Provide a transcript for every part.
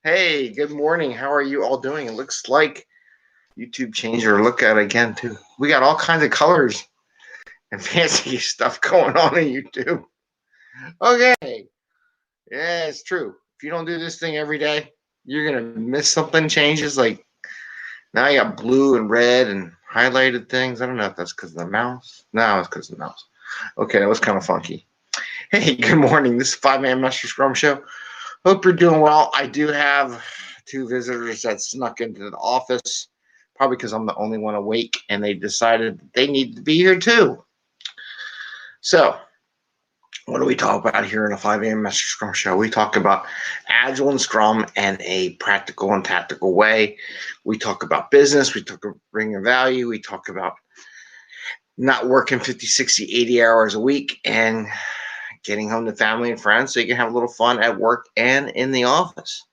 Hey, good morning. How are you all doing? It looks like YouTube changed our look at it again, too. We got all kinds of colors and fancy stuff going on in YouTube. Okay. Yeah, it's true. If you don't do this thing every day, you're going to miss something changes. Like now you got blue and red and highlighted things. I don't know if that's because of the mouse. No, it's because of the mouse. Okay, that was kind of funky. Hey, good morning. This is 5 a.m. Mester Scrum Show. Hope you're doing well. I do have two visitors that snuck into the office, probably because I'm the only one awake, and they decided they need to be here too. So, what do we talk about here in a 5 a.m. Mester Scrum Show? We talk about Agile and Scrum in a practical and tactical way. We talk about business. We talk about bringing value. We talk about not working 50, 60, 80 hours a week and getting home to family and friends so you can have a little fun at work and in the office.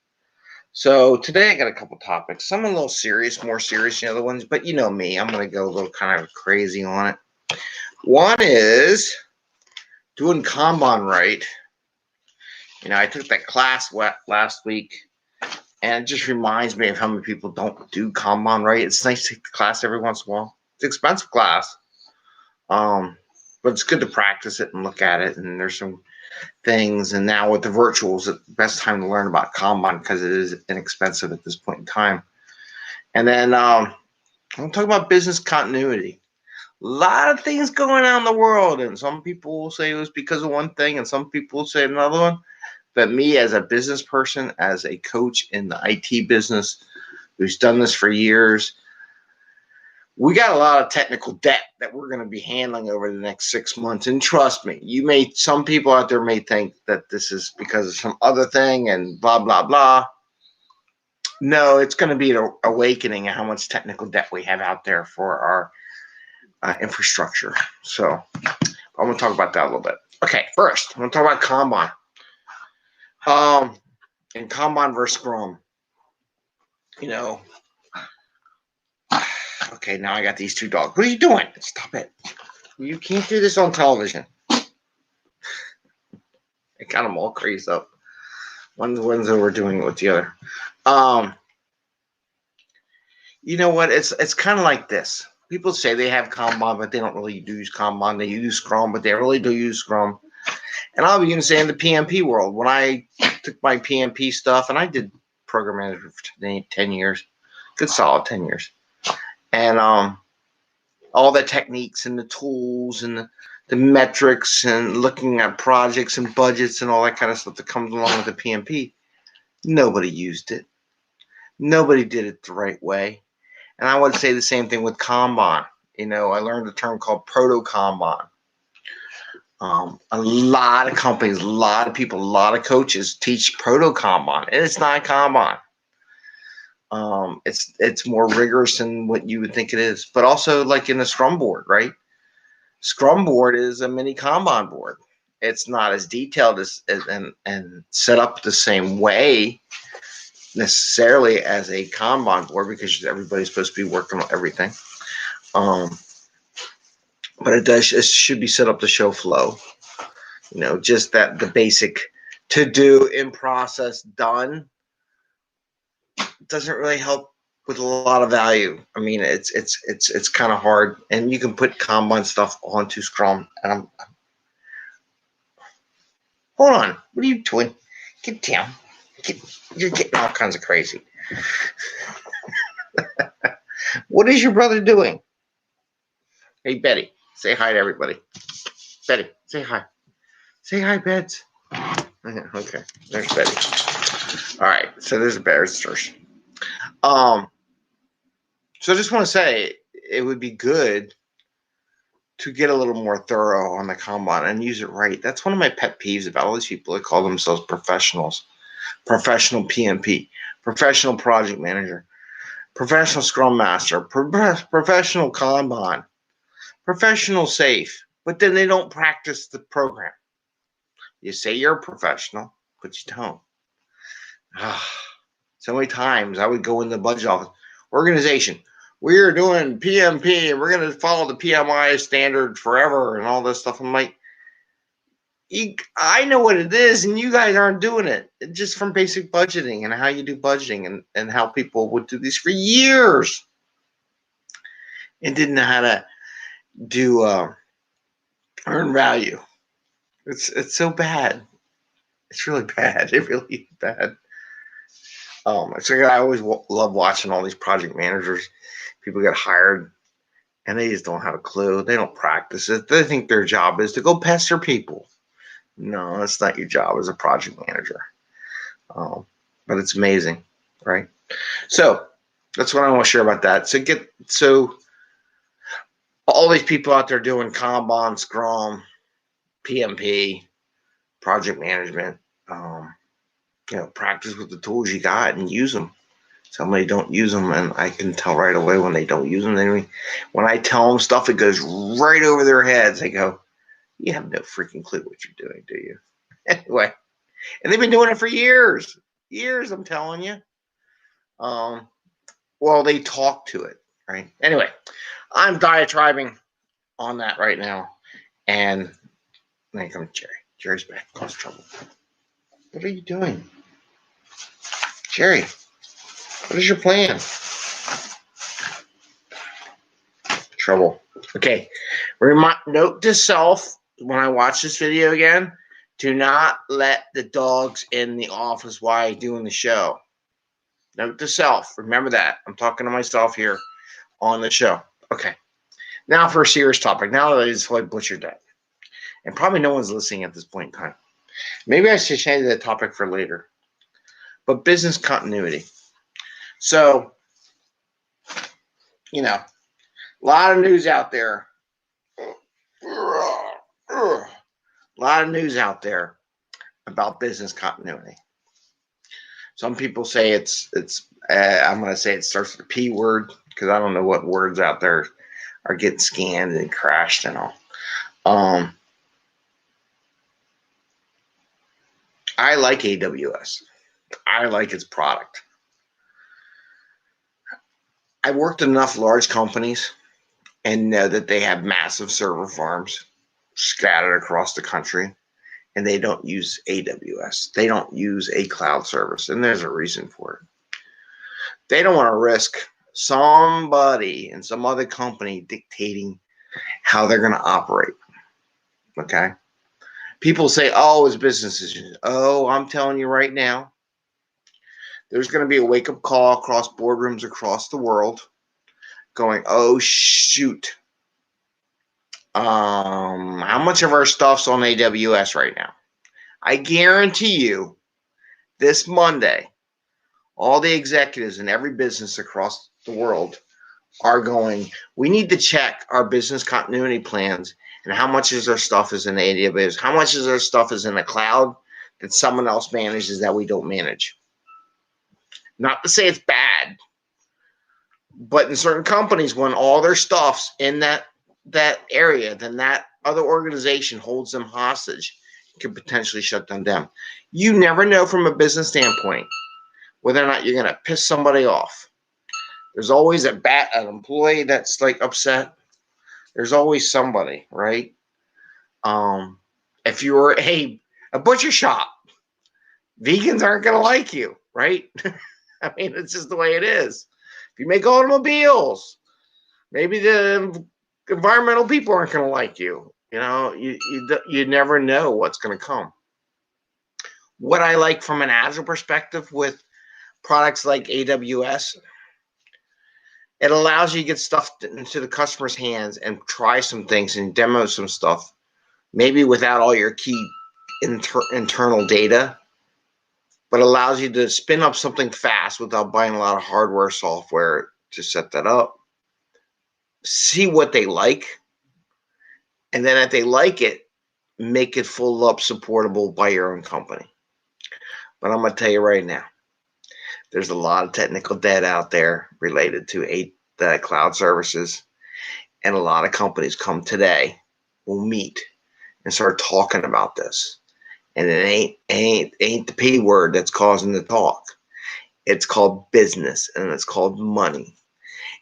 So today I got a couple topics. Some a little serious, more serious than the other ones, but you know me, I'm going to go a little kind of crazy on it. One is doing Kanban right. You know, I took that class last week, and it just reminds me of how many people don't do Kanban right. It's nice to take the class every once in a while. It's an expensive class, but it's good to practice it and look at it, and there's some things. And now with the virtuals, it's the best time to learn about Kanban because it is inexpensive at this point in time. And then I'm going to talk about business continuity. A lot of things going on in the world, and some people will say it was because of one thing, and some people will say another one. But me, as a business person, as a coach in the IT business who's done this for years, we got a lot of technical debt that we're going to be handling over the next 6 months. And trust me, some people out there may think that this is because of some other thing and blah, blah, blah. No, it's going to be an awakening of how much technical debt we have out there for our infrastructure. So I'm going to talk about that a little bit. Okay, first, I'm going to talk about Kanban. And Kanban versus Scrum. You know, okay, now I got these two dogs. What are you doing? Stop it. You can't do this on television. I got them all crazed up. One's overdoing it with the other. You know what? It's kind of like this. People say they have Kanban, but they don't really use Kanban. They use Scrum, but they really do use Scrum. And I'll even say in the PMP world, when I took my PMP stuff, and I did program management for 10 years, good solid 10 years. And all the techniques and the tools and the metrics and looking at projects and budgets and all that kind of stuff that comes along with the PMP, nobody used it. Nobody did it the right way. And I would say the same thing with Kanban. You know, I learned a term called proto-kanban. A lot of companies, a lot of people, a lot of coaches teach proto-kanban, and it's not Kanban. It's more rigorous than what you would think it is. But also, like in a Scrum board, right? Scrum board is a mini Kanban board. It's not as detailed and set up the same way necessarily as a Kanban board because everybody's supposed to be working on everything. But it should be set up to show flow. You know, just that the basic to do in process done doesn't really help with a lot of value. I mean, it's kind of hard, and you can put Kanban stuff onto Scrum. And hold on, what are you doing? Get down. You're getting all kinds of crazy. What is your brother doing? Hey, Betty, say hi to everybody. Betty, say hi. Say hi, Beds. Okay, there's Betty. All right, so there's a bear first. So I just want to say it would be good to get a little more thorough on the Kanban and use it right. That's one of my pet peeves about all these people that call themselves professionals. Professional PMP, professional project manager, professional Scrum Master, professional Kanban, professional safe, but then they don't practice the program. You say you're a professional, but you don't. So many times I would go in the budget office, organization, we're doing PMP and we're going to follow the PMI standard forever and all this stuff. I'm like, I know what it is, and you guys aren't doing it. Just from basic budgeting and how you do budgeting and how people would do these for years and didn't know how to do earn value. It's so bad. It's really bad. It really is bad. So I always love watching all these project managers. People get hired, and they just don't have a clue. They don't practice it. They think their job is to go pester people. No, that's not your job as a project manager. But it's amazing, right? So that's what I want to share about that. So all these people out there doing Kanban, Scrum, PMP, project management, practice with the tools you got and use them. Somebody don't use them, and I can tell right away when they don't use them. When I tell them stuff, it goes right over their heads. They go, "You have no freaking clue what you're doing, do you?" Anyway, and they've been doing it for years. Years, I'm telling you. Well, they talk to it, right? Anyway, I'm diatribing on that right now, and then comes Jerry. Jerry's back. Cause trouble. What are you doing, Jerry? What is your plan? Trouble. Okay. Note to self when I watch this video again, do not let the dogs in the office while you're doing the show. Note to self. Remember that. I'm talking to myself here on the show. Okay. Now for a serious topic. Now that I just butchered that. And probably no one's listening at this point in time. Maybe I should change that topic for later. But business continuity. So, a lot of news out there. A lot of news out there about business continuity. Some people say I'm going to say it starts with a P word because I don't know what words out there are getting scanned and crashed and all. I like AWS. I like its product. I worked in enough large companies and know that they have massive server farms scattered across the country, and they don't use AWS. They don't use a cloud service, and there's a reason for it. They don't want to risk somebody in some other company dictating how they're going to operate. Okay? People say, oh, it's business as usual. Oh, I'm telling you right now, there's going to be a wake-up call across boardrooms across the world going, oh, shoot. How much of our stuff's on AWS right now? I guarantee you this Monday, all the executives in every business across the world are going, we need to check our business continuity plans and how much is our stuff is in AWS, how much is our stuff is in the cloud that someone else manages that we don't manage. Not to say it's bad, but in certain companies, when all their stuff's in that area, then that other organization holds them hostage, could potentially shut them down. You never know from a business standpoint whether or not you're going to piss somebody off. There's always an employee that's upset. There's always somebody, right? If you were a butcher shop, vegans aren't going to like you, right? I mean, it's just the way it is. If you make automobiles, maybe the environmental people aren't going to like you. You never know what's going to come. What I like from an Agile perspective with products like AWS, it allows you to get stuff into the customer's hands and try some things and demo some stuff, maybe without all your key internal data, but allows you to spin up something fast without buying a lot of hardware, software to set that up. See what they like. And then if they like it, make it full up supportable by your own company. But I'm going to tell you right now, there's a lot of technical debt out there related to the cloud services. And a lot of companies come today, will meet and start talking about this. And it ain't the P word that's causing the talk. It's called business and it's called money.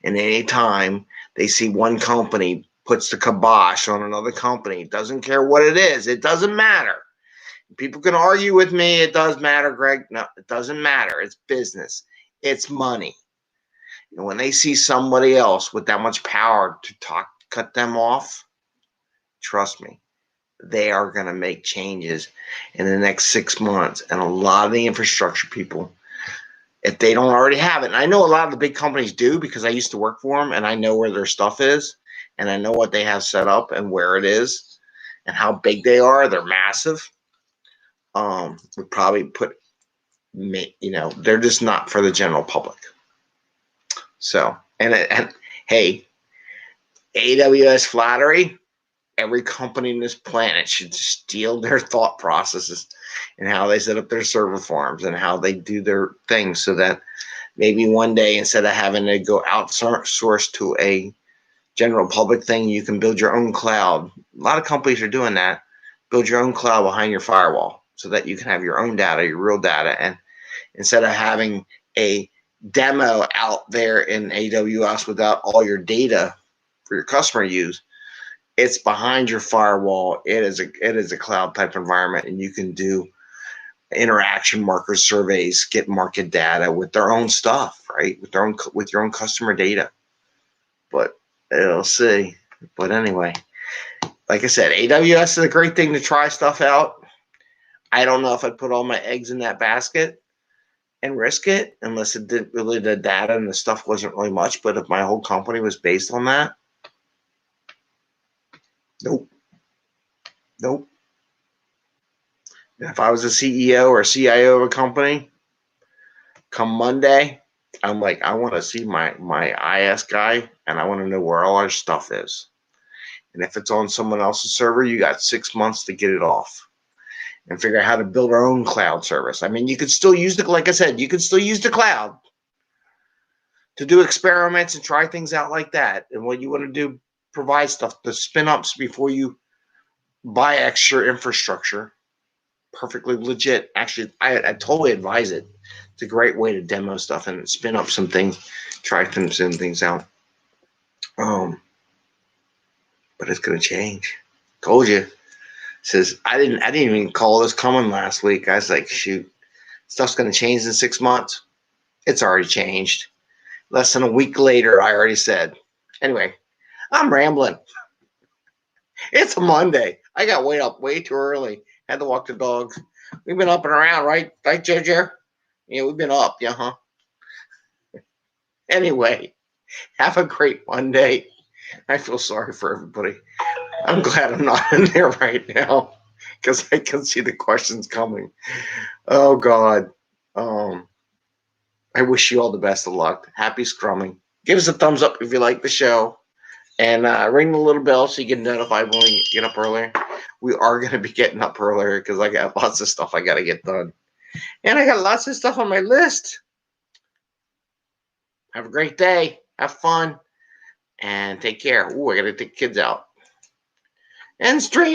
And anytime they see one company puts the kibosh on another company. Doesn't care what it is. It doesn't matter. People can argue with me. It does matter, Greg. No, it doesn't matter. It's business. It's money. And when they see somebody else with that much power to cut them off, trust me, they are going to make changes in the next 6 months. And a lot of the infrastructure people, if they don't already have it, and I know a lot of the big companies do because I used to work for them and I know where their stuff is and I know what they have set up and where it is and how big they are. They're massive. Would probably put, they're just not for the general public. So, and hey, AWS flattery, every company in this planet should steal their thought processes and how they set up their server farms and how they do their things so that maybe one day, instead of having to go outsource to a general public thing, you can build your own cloud. A lot of companies are doing that. Build your own cloud behind your firewall so that you can have your own data, your real data. And instead of having a demo out there in AWS without all your data for your customer use, it's behind your firewall. It is a cloud type environment, and you can do interaction marker surveys, get market data with their own stuff, right? With your own customer data. But we'll see. But anyway, like I said, AWS is a great thing to try stuff out. I don't know if I'd put all my eggs in that basket and risk it unless it did really the data and the stuff wasn't really much. But if my whole company was based on that, nope. If I was a CEO or CIO of a company, come Monday, I'm like, I want to see my IS guy and I want to know where all our stuff is. And if it's on someone else's server, you got 6 months to get it off and figure out how to build our own cloud service. I mean, you could still use like I said, you could still use the cloud to do experiments and try things out like that. And what you want to do, provide stuff, the spin-ups before you buy extra infrastructure. Perfectly legit. Actually, I totally advise it. It's a great way to demo stuff and spin up some things, try some things out. But it's gonna change. Told you. Says I didn't even call this coming last week. I was like, shoot, stuff's gonna change in 6 months. It's already changed. Less than a week later, I already said. Anyway, I'm rambling. It's a Monday. I got up way too early. Had to walk the dogs. We've been up and around, right? Right, JJ? Yeah, we've been up, yeah, huh? Anyway, have a great Monday. I feel sorry for everybody. I'm glad I'm not in there right now because I can see the questions coming. Oh, God. I wish you all the best of luck. Happy scrumming. Give us a thumbs up if you like the show. And ring the little bell so you get notified when we get up earlier. We are going to be getting up earlier because I got lots of stuff I got to get done. And I got lots of stuff on my list. Have a great day. Have fun. And take care. Ooh, I got to take kids out. And stream.